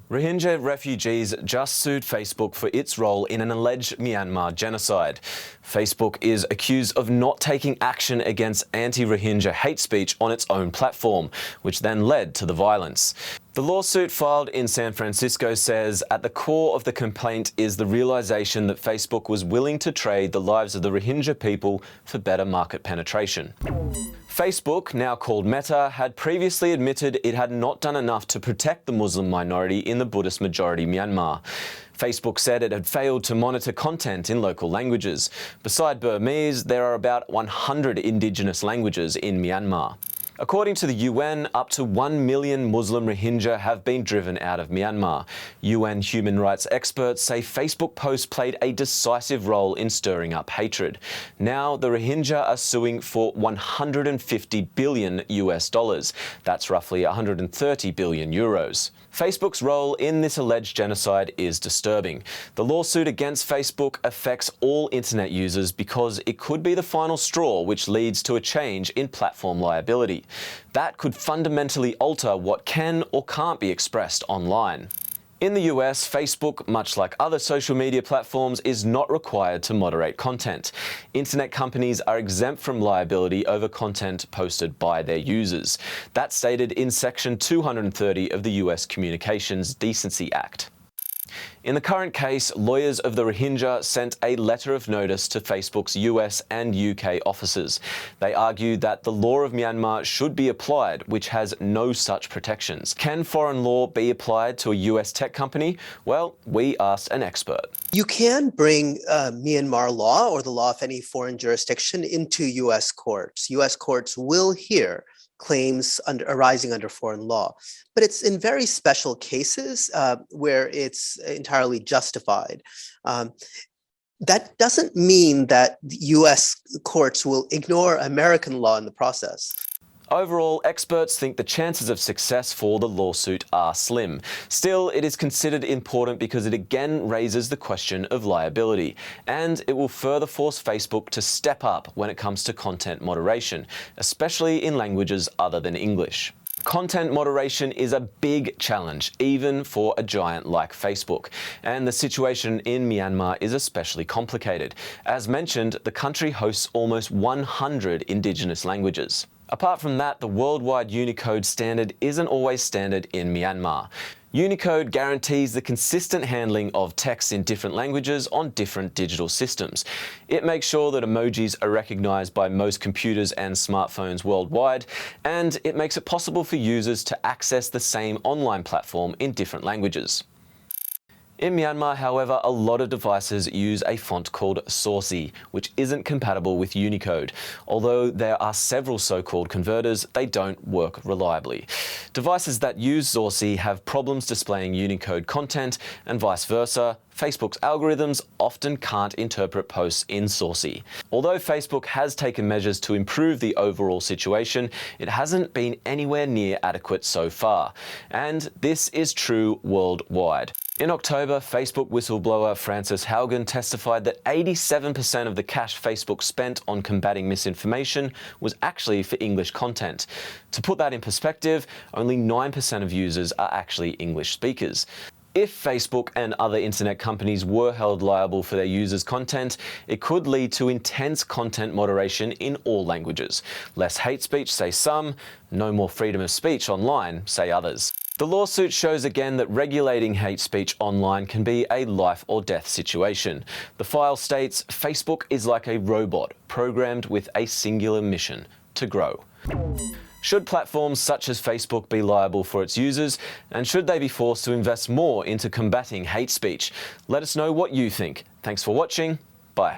Rohingya refugees just sued Facebook for its role in an alleged Myanmar genocide. Facebook is accused of not taking action against anti-Rohingya hate speech on its own platform, which then led to the violence. The lawsuit filed in San Francisco says at the core of the complaint is the realization that Facebook was willing to trade the lives of the Rohingya people for better market penetration. Facebook, now called Meta, had previously admitted it had not done enough to protect the Muslim minority in the Buddhist majority Myanmar. Facebook said it had failed to monitor content in local languages. Beside Burmese, there are about 100 indigenous languages in Myanmar. According to the UN, up to 1 million Muslim Rohingya have been driven out of Myanmar. UN human rights experts say Facebook posts played a decisive role in stirring up hatred. Now the Rohingya are suing for $150 billion US. That's roughly 130 billion euros. Facebook's role in this alleged genocide is disturbing. The lawsuit against Facebook affects all internet users because it could be the final straw which leads to a change in platform liability. That could fundamentally alter what can or can't be expressed online. In the US, Facebook, much like other social media platforms, is not required to moderate content. Internet companies are exempt from liability over content posted by their users. That's stated in Section 230 of the US Communications Decency Act. In the current case, lawyers of the Rohingya sent a letter of notice to Facebook's US and UK offices. They argued that the law of Myanmar should be applied, which has no such protections. Can foreign law be applied to a US tech company? Well, we asked an expert. You can bring Myanmar law or the law of any foreign jurisdiction into US courts. US courts will hear claims arising under foreign law. But it's in very special cases where it's entirely justified. That doesn't mean that US courts will ignore American law in the process. Overall, experts think the chances of success for the lawsuit are slim. Still, it is considered important because it again raises the question of liability, and it will further force Facebook to step up when it comes to content moderation, especially in languages other than English. Content moderation is a big challenge, even for a giant like Facebook. And the situation in Myanmar is especially complicated. As mentioned, the country hosts almost 100 indigenous languages. Apart from that, the worldwide Unicode standard isn't always standard in Myanmar. Unicode guarantees the consistent handling of text in different languages on different digital systems. It makes sure that emojis are recognized by most computers and smartphones worldwide, and it makes it possible for users to access the same online platform in different languages. In Myanmar, however, a lot of devices use a font called Saucy, which isn't compatible with Unicode. Although there are several so-called converters, they don't work reliably. Devices that use Saucy have problems displaying Unicode content, and vice versa. Facebook's algorithms often can't interpret posts in Saucy. Although Facebook has taken measures to improve the overall situation, it hasn't been anywhere near adequate so far. And this is true worldwide. In October, Facebook whistleblower Frances Haugen testified that 87% of the cash Facebook spent on combating misinformation was actually for English content. To put that in perspective, only 9% of users are actually English speakers. If Facebook and other internet companies were held liable for their users' content, it could lead to intense content moderation in all languages. Less hate speech, say some, no more freedom of speech online, say others. The lawsuit shows again that regulating hate speech online can be a life or death situation. The file states, Facebook is like a robot programmed with a singular mission: to grow. Should platforms such as Facebook be liable for its users, and should they be forced to invest more into combating hate speech? Let us know what you think. Thanks for watching. Bye.